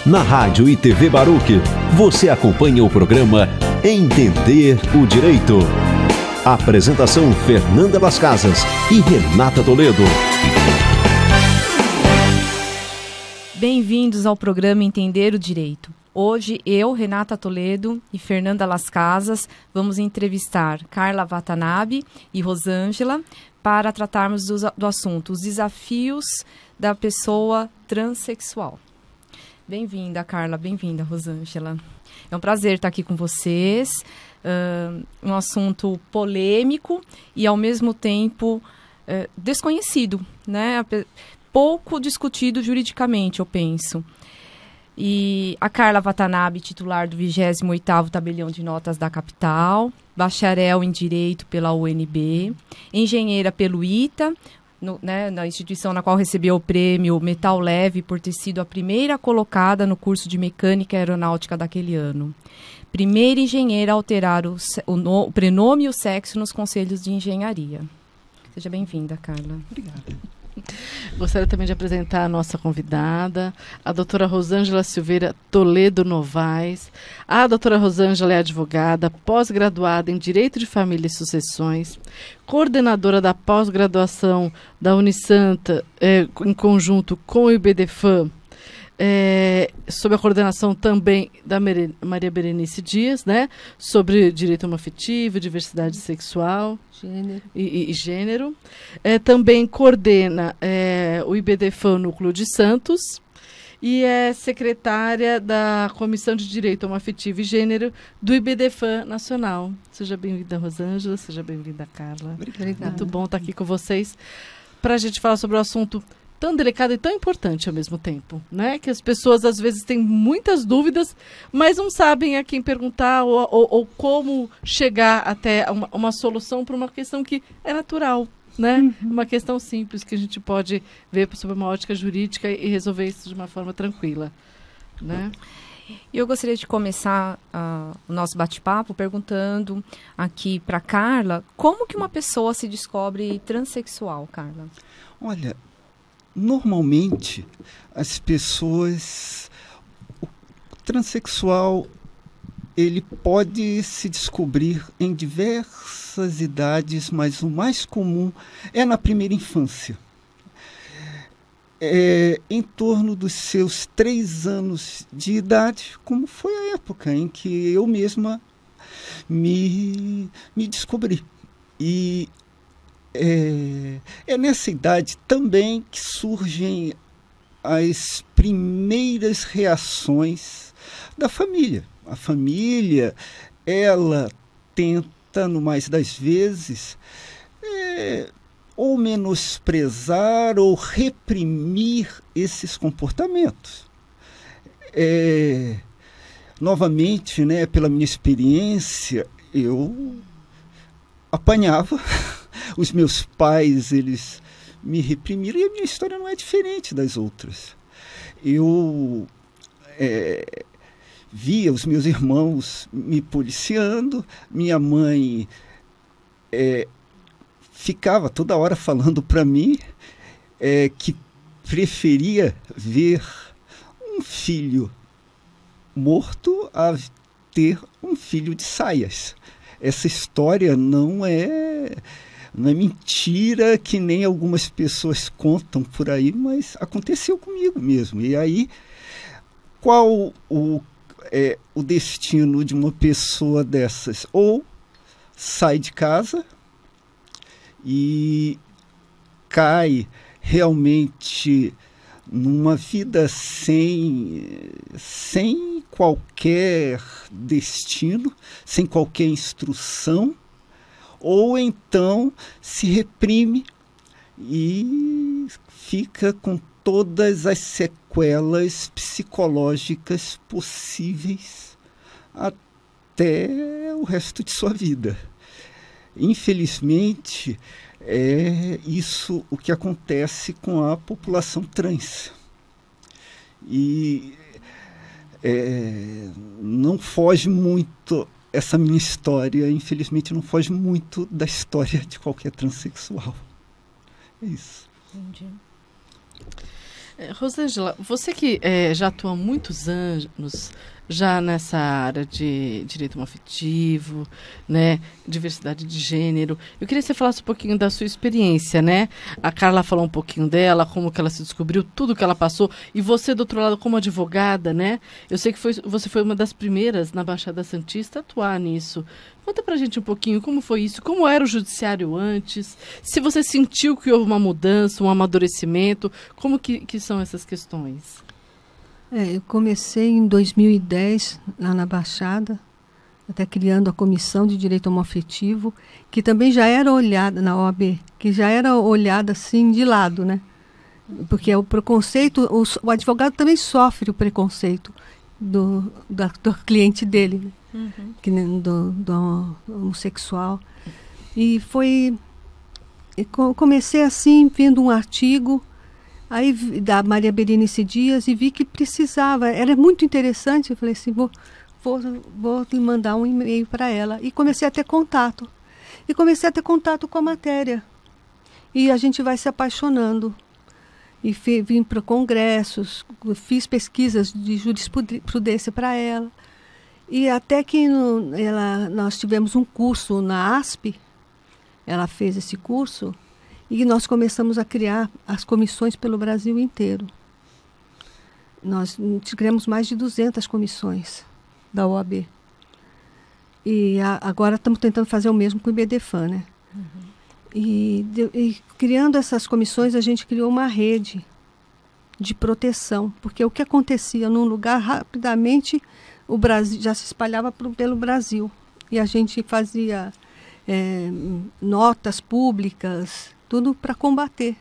Na Rádio e TV Baruch, você acompanha o programa Entender o Direito. Apresentação Fernanda Las Casas e Renata Toledo. Bem-vindos ao programa Entender o Direito. Hoje eu, Renata Toledo e Fernanda Las Casas vamos entrevistar Carla Watanabe e Rosângela para tratarmos do assunto os desafios da pessoa transexual. Bem-vinda, Carla. Bem-vinda, Rosângela. É um prazer estar aqui com vocês. Um assunto polêmico e, ao mesmo tempo, desconhecido, né? Pouco discutido juridicamente, eu penso. E a Carla Watanabe, titular do 28º Tabelião de Notas da Capital, bacharel em Direito pela UNB, engenheira pelo ITA, na instituição na qual recebeu o prêmio Metal Leve por ter sido a primeira colocada no curso de Mecânica Aeronáutica daquele ano. Primeira engenheira a alterar o prenome e o sexo nos conselhos de engenharia. Seja bem-vinda, Carla. Obrigada. Gostaria também de apresentar a nossa convidada, a doutora Rosângela Silveira Toledo Novaes. A doutora Rosângela é advogada, pós-graduada em Direito de Família e Sucessões, coordenadora da pós-graduação da Unisanta, em conjunto com o IBDFAM, sob a coordenação também da Maria Berenice Dias, né, sobre direito homoafetivo, diversidade sexual e gênero. Também coordena o IBDFAM Núcleo de Santos e é secretária da Comissão de Direito Homoafetivo e Gênero do IBDFAM Nacional. Seja bem-vinda, Rosângela, seja bem-vinda, Carla. Obrigada. Muito bom estar aqui com vocês para a gente falar sobre o assunto tão delicado e tão importante ao mesmo tempo, né? Que as pessoas às vezes têm muitas dúvidas, mas não sabem a quem perguntar ou como chegar até uma solução para uma questão que é natural, né? Uhum. Uma questão simples que a gente pode ver sob uma ótica jurídica e resolver isso de uma forma tranquila, né? Eu gostaria de começar o nosso bate-papo perguntando aqui para Carla, como que uma pessoa se descobre transexual, Carla? Olha, normalmente, as pessoas, o transexual, ele pode se descobrir em diversas idades, mas o mais comum é na primeira infância. Em torno dos seus 3 anos de idade, como foi a época em que eu mesma me descobri. E é nessa idade também que surgem as primeiras reações da família. A família, ela tenta, no mais das vezes, ou menosprezar ou reprimir esses comportamentos. Novamente, né, pela minha experiência, eu apanhava. Os meus pais, eles me reprimiram e a minha história não é diferente das outras. Eu via os meus irmãos me policiando, minha mãe ficava toda hora falando para mim que preferia ver um filho morto a ter um filho de saias. Essa história não é mentira, que nem algumas pessoas contam por aí, mas aconteceu comigo mesmo. E aí, qual o destino de uma pessoa dessas? Ou sai de casa e cai realmente numa vida sem qualquer destino, sem qualquer instrução, ou então se reprime e fica com todas as sequelas psicológicas possíveis até o resto de sua vida. Infelizmente, é isso o que acontece com a população trans. E não foge muito, essa minha história, infelizmente, não foge muito da história de qualquer transexual. É isso. Entendi. Rosângela, você que já atua há muitos anos já nessa área de direito homoafetivo, né, diversidade de gênero, eu queria que você falasse um pouquinho da sua experiência, né? A Carla falou um pouquinho dela, como que ela se descobriu, tudo que ela passou, e você do outro lado como advogada, né? Eu sei que você foi uma das primeiras na Baixada Santista a atuar nisso. Conta pra gente um pouquinho como foi isso, como era o judiciário antes, se você sentiu que houve uma mudança, um amadurecimento, como que são essas questões? Eu comecei em 2010, lá na Baixada, até criando a Comissão de Direito Homoafetivo, que também já era olhada na OAB, que já era olhada assim de lado, né? Porque o preconceito, o advogado também sofre o preconceito do cliente dele, né? Que, do homossexual. E comecei assim, vendo um artigo aí da Maria Berenice Dias e vi que precisava, era muito interessante. Eu falei assim, vou mandar um e-mail para ela. E comecei a ter contato. E comecei a ter contato com a matéria. E a gente vai se apaixonando. E vim para congressos, fiz pesquisas de jurisprudência para ela. E até que nós tivemos um curso na ASP, ela fez esse curso, e nós começamos a criar as comissões pelo Brasil inteiro. Nós criamos mais de 200 comissões da OAB. E agora estamos tentando fazer o mesmo com o IBDFAN, né? E criando essas comissões, a gente criou uma rede de proteção, porque o que acontecia num lugar, rapidamente, o Brasil já se espalhava pelo Brasil. E a gente fazia notas públicas, tudo para combater,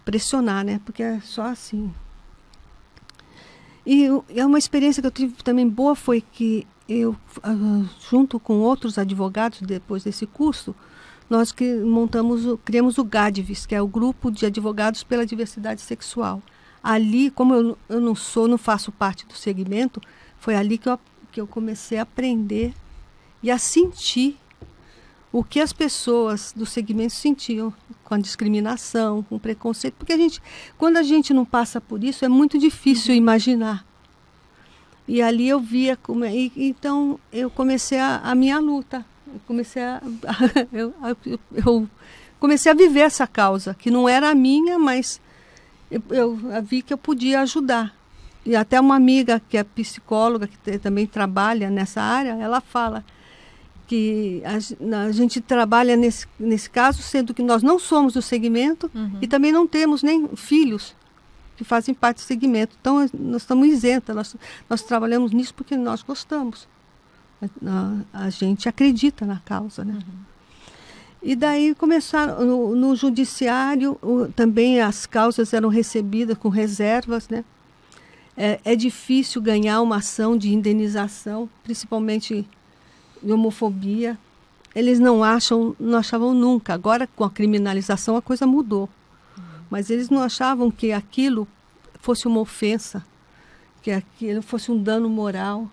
pressionar, né? Porque é só assim. E uma experiência que eu tive também boa foi que eu, junto com outros advogados, depois desse curso, nós criamos o GADVIS, que é o Grupo de Advogados pela Diversidade Sexual. Ali, como eu não faço parte do segmento, foi ali que eu comecei a aprender e a sentir o que as pessoas do segmento sentiam com a discriminação, com o preconceito. Porque quando a gente não passa por isso, é muito difícil imaginar. E ali eu via então eu comecei a minha luta. Eu comecei a viver essa causa, que não era a minha, mas eu vi que eu podia ajudar. E até uma amiga que é psicóloga, que também trabalha nessa área, ela fala que a gente trabalha nesse caso, sendo que nós não somos do segmento e também não temos nem filhos que fazem parte do segmento. Então, nós estamos isentas, nós trabalhamos nisso porque nós gostamos. A gente acredita na causa, né? E daí começaram, no judiciário, também as causas eram recebidas com reservas, né? É difícil ganhar uma ação de indenização, principalmente de homofobia. Eles não achavam nunca. Agora, com a criminalização, a coisa mudou. Mas eles não achavam que aquilo fosse uma ofensa, que aquilo fosse um dano moral,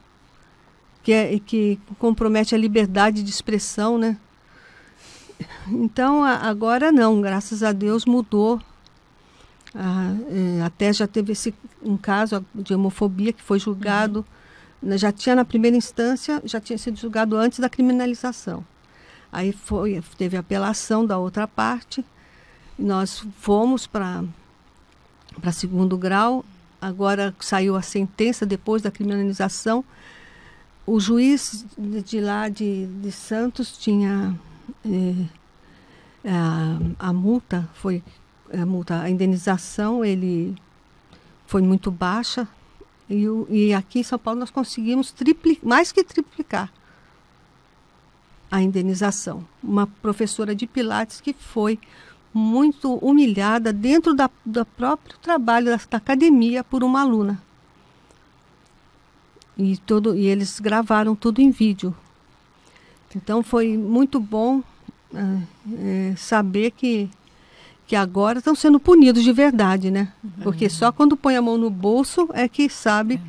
que compromete a liberdade de expressão, né? Então, agora não, graças a Deus mudou. Até já teve um caso de homofobia que foi julgado, já tinha na primeira instância, já tinha sido julgado antes da criminalização. Aí teve apelação da outra parte, nós fomos para segundo grau, agora saiu a sentença depois da criminalização. O juiz de lá de Santos tinha a multa, a indenização, ele foi muito baixa, e aqui em São Paulo nós conseguimos mais que triplicar a indenização. Uma professora de Pilates que foi muito humilhada dentro do próprio trabalho da academia por uma aluna. E eles gravaram tudo em vídeo. Então foi muito bom saber que agora estão sendo punidos de verdade, né? Porque só quando põe a mão no bolso é que sabe,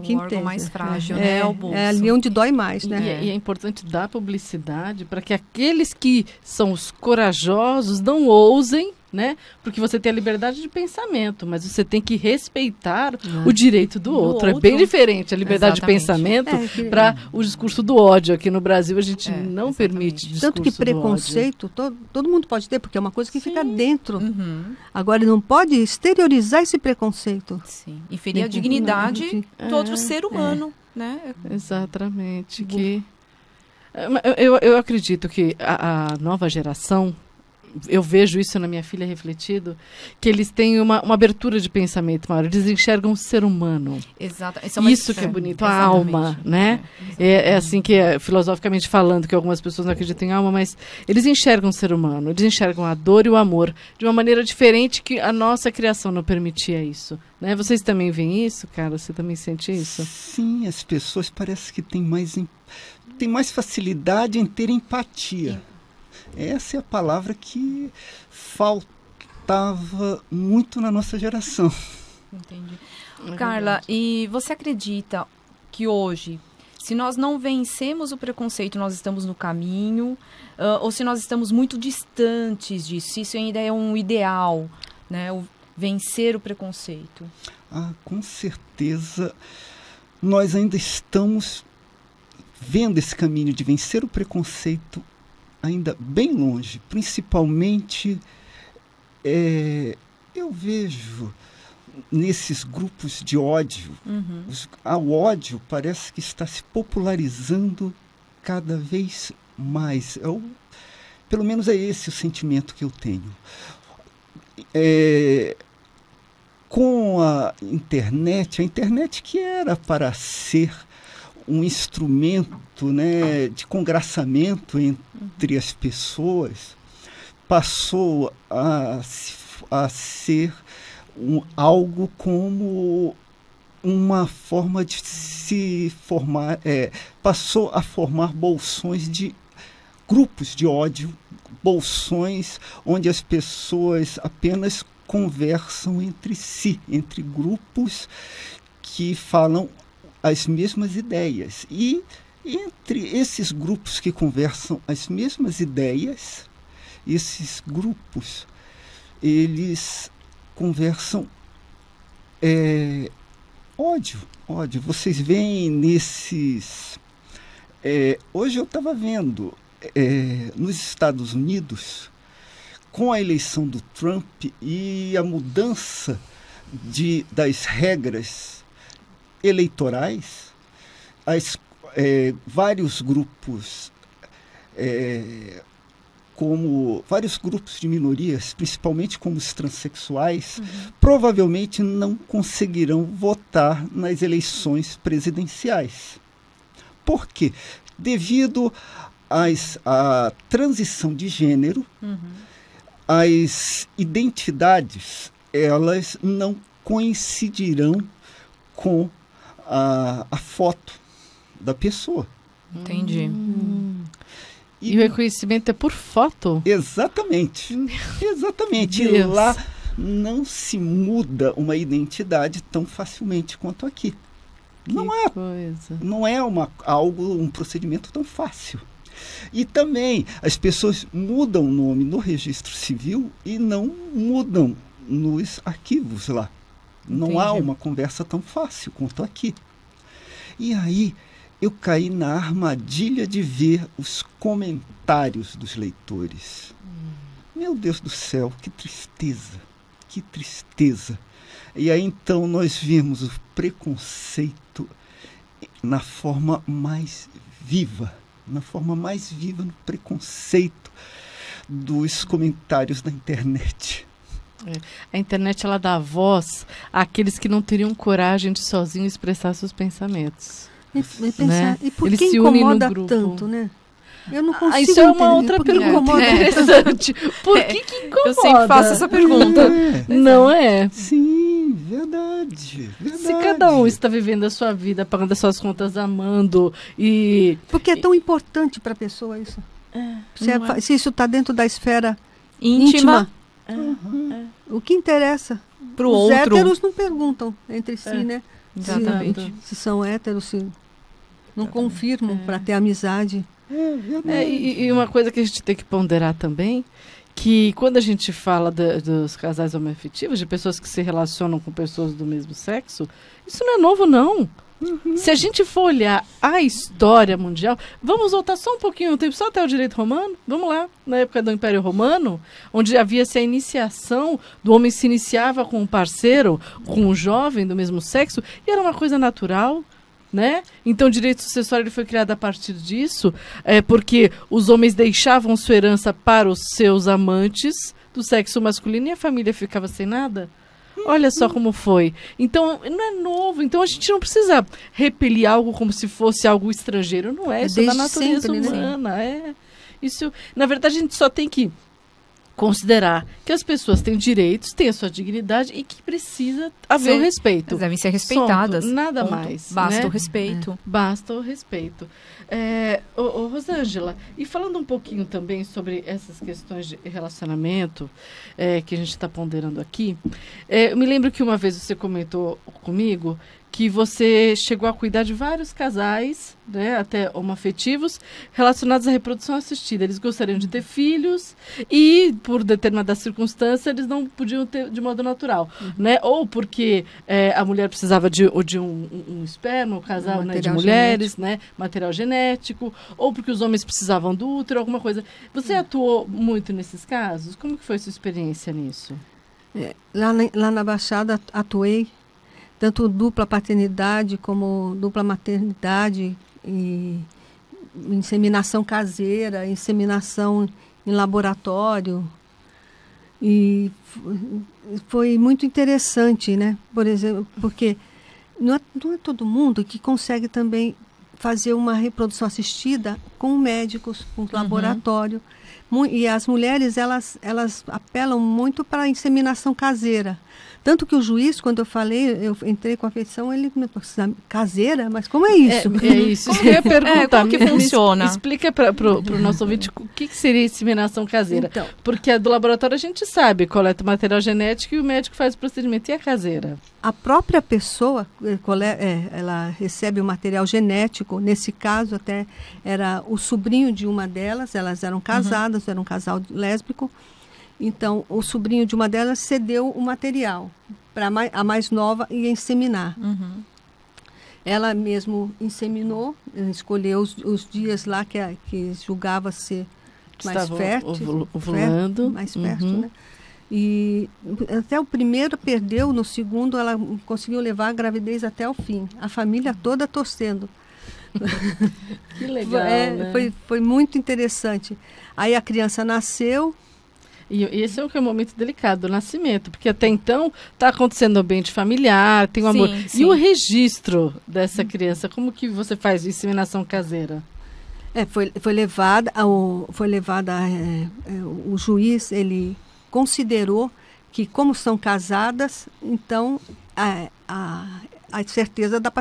que o órgão mais frágil, né? É o bolso. É ali onde dói mais, né? E é importante dar publicidade para que aqueles que são os corajosos não ousem né? Porque você tem a liberdade de pensamento, mas você tem que respeitar o direito do outro. É bem diferente a liberdade de pensamento para o discurso do ódio. Aqui no Brasil a gente não permite discurso Tanto que preconceito todo mundo pode ter, porque é uma coisa que fica dentro. Agora, ele não pode exteriorizar esse preconceito. Sim. E ferir a dignidade do outro ser humano, né? Exatamente. Eu acredito que a nova geração, eu vejo isso na minha filha refletido, que eles têm uma abertura de pensamento maior, eles enxergam o ser humano. Exato. Isso que é bonito, a alma, né? É assim que, filosoficamente falando, que algumas pessoas não acreditam em alma, mas eles enxergam o ser humano, eles enxergam a dor e o amor de uma maneira diferente que a nossa criação não permitia isso. Né? Vocês também veem isso, cara? Você também sente isso? Sim, as pessoas parecem que têm mais facilidade em ter empatia. Essa é a palavra que faltava muito na nossa geração. Entendi. Carla, e você acredita que hoje, se nós não vencemos o preconceito, nós estamos no caminho, ou se nós estamos muito distantes disso, se isso ainda é um ideal, né? Vencer o preconceito? Com certeza, nós ainda estamos vendo esse caminho de vencer o preconceito ainda bem longe. Principalmente, eu vejo nesses grupos de ódio, o ódio parece que está se popularizando cada vez mais. Pelo menos é esse o sentimento que eu tenho. Com a internet que era para ser um instrumento, né, de congraçamento entre as pessoas, passou a ser algo como uma forma de se formar, passou a formar bolsões de grupos de ódio, bolsões onde as pessoas apenas conversam entre si, entre grupos que falam as mesmas ideias. E entre esses grupos que conversam as mesmas ideias, esses grupos, eles conversam ódio. Vocês veem nesses... hoje eu estava vendo nos Estados Unidos, com a eleição do Trump e a mudança das regras eleitorais, vários grupos, como vários grupos de minorias, principalmente como os transexuais, provavelmente não conseguirão votar nas eleições presidenciais. Por quê? Devido à transição de gênero, as identidades, elas não coincidirão com a foto da pessoa. Entendi. E o reconhecimento é por foto? Exatamente. Exatamente. E lá não se muda uma identidade tão facilmente quanto aqui. Não é um procedimento tão fácil. E também as pessoas mudam o nome no registro civil e não mudam nos arquivos lá. Não há uma conversa tão fácil quanto aqui. E aí eu caí na armadilha de ver os comentários dos leitores. Meu Deus do céu, que tristeza, que tristeza. E aí então nós vimos o preconceito na forma mais viva, no preconceito dos comentários da internet. A internet, ela dá voz àqueles que não teriam coragem de sozinho expressar seus pensamentos. E por que incomoda tanto, né? Eu não consigo isso é uma outra pergunta interessante. Por que incomoda? Eu sempre faço essa pergunta. Não é? Sim, verdade. Se cada um está vivendo a sua vida, pagando as suas contas, amando e... Porque é tão importante para a pessoa isso. Se isso está dentro da esfera íntima. O que interessa para o outro. Os héteros não perguntam entre si, né? Exatamente. Se são héteros, se não confirmam para ter amizade. E uma coisa que a gente tem que ponderar também, que quando a gente fala dos casais homoafetivos, de pessoas que se relacionam com pessoas do mesmo sexo, isso não é novo, não. Se a gente for olhar a história mundial, vamos voltar só um pouquinho no tempo, só até o direito romano, vamos lá, na época do Império Romano, onde havia-se a iniciação, do homem se iniciava com um parceiro, com um jovem do mesmo sexo, e era uma coisa natural, né? Então o direito sucessório ele foi criado a partir disso, porque os homens deixavam sua herança para os seus amantes do sexo masculino e a família ficava sem nada. Olha só como foi. Então, não é novo. Então, a gente não precisa repelir algo como se fosse algo estrangeiro. Não é, isso é da natureza sempre, humana. Né? Isso, na verdade, a gente só tem que considerar que as pessoas têm direitos, têm a sua dignidade e que precisa haver o respeito. Devem ser respeitadas. Sonto, nada Ponto. mais. Basta né? o respeito. Basta o respeito. Rosângela, e falando um pouquinho também sobre essas questões de relacionamento que a gente está ponderando aqui, eu me lembro que uma vez você comentou comigo que você chegou a cuidar de vários casais, né, até homoafetivos, relacionados à reprodução assistida. Eles gostariam de ter filhos e, por determinada circunstância, eles não podiam ter de modo natural. Né? Ou porque a mulher precisava de um esperma, um casal né, de mulheres, né, material genético, ou porque os homens precisavam do útero, alguma coisa. Você atuou muito nesses casos? Como que foi a sua experiência nisso? Lá na Baixada atuei tanto dupla paternidade como dupla maternidade, e inseminação caseira, inseminação em laboratório. E foi muito interessante, né? Por exemplo, porque não é todo mundo que consegue também fazer uma reprodução assistida com médicos, com laboratório. E as mulheres, elas apelam muito para a inseminação caseira. Tanto que o juiz, quando eu entrei com a petição, ele me falou, caseira? Mas como é isso? É isso que eu ia perguntar. Como que funciona? Explica para o nosso ouvinte o que seria inseminação caseira. Então, porque a do laboratório a gente sabe, coleta o material genético e o médico faz o procedimento. E a caseira? A própria pessoa, ela recebe o material genético, nesse caso até era o sobrinho de uma delas, elas eram casadas, era um casal lésbico. Então, o sobrinho de uma delas cedeu o material para a mais nova ia inseminar. Ela mesmo inseminou, escolheu os dias lá que julgava ser mais fértil. Ovulando. Mais fértil, né? E até o primeiro perdeu, no segundo ela conseguiu levar a gravidez até o fim. A família toda torcendo. Que legal, né? Foi muito interessante. Aí a criança nasceu. E esse é o que é um momento delicado, o nascimento, porque até então está acontecendo no ambiente familiar, tem um amor. Sim. E o registro dessa criança, como que você faz inseminação caseira? Foi levada, o juiz, ele considerou que como são casadas, então a certeza da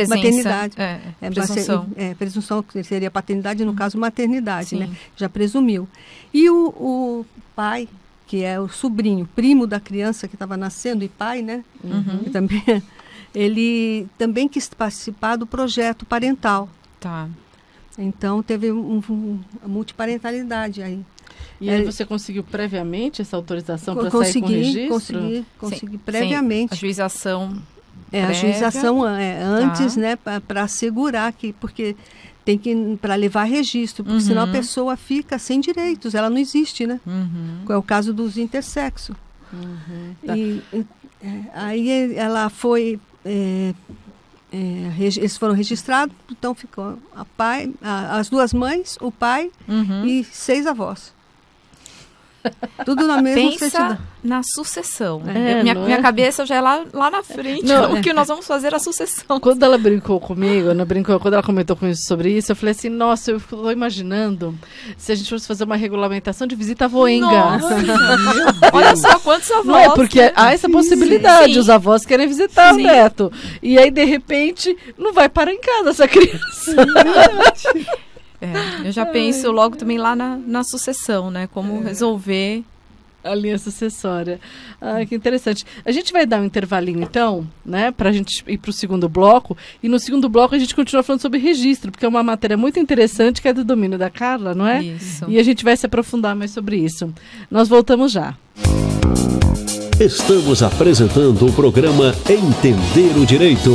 maternidade. Presunção. Presunção, que seria paternidade, no caso maternidade, né? Já presumiu. E o pai, que é o sobrinho, primo da criança que estava nascendo, e pai, né? Ele também quis participar do projeto parental. Tá. Então teve a multiparentalidade aí. E aí você conseguiu previamente essa autorização para sair com o registro? Consegui previamente. A juização. A juização antes, né, para assegurar que, porque tem que para levar registro, porque senão a pessoa fica sem direitos, ela não existe, né? É o caso dos intersexo. Tá. Aí ela foi, eles foram registrados, então ficou as duas mães, o pai e 6 avós. Tudo na mesma certidão. Na sucessão. Minha cabeça já é lá na frente. O que nós vamos fazer é a sucessão. Quando ela brincou comigo, quando ela comentou sobre isso, eu falei assim, nossa, eu estou imaginando se a gente fosse fazer uma regulamentação de visita voenga. Olha só quantos avós. Não é, porque há essa possibilidade, os avós querem visitar o neto. E aí, de repente, não vai parar em casa essa criança. Eu já penso logo também lá na sucessão, né? Como resolver A linha sucessória. Ah, que interessante. A gente vai dar um intervalinho, então, né, para a gente ir para o segundo bloco. E no segundo bloco a gente continua falando sobre registro, porque é uma matéria muito interessante que é do domínio da Carla, não é? Isso. E a gente vai se aprofundar mais sobre isso. Nós voltamos já. Estamos apresentando o programa Entender o Direito.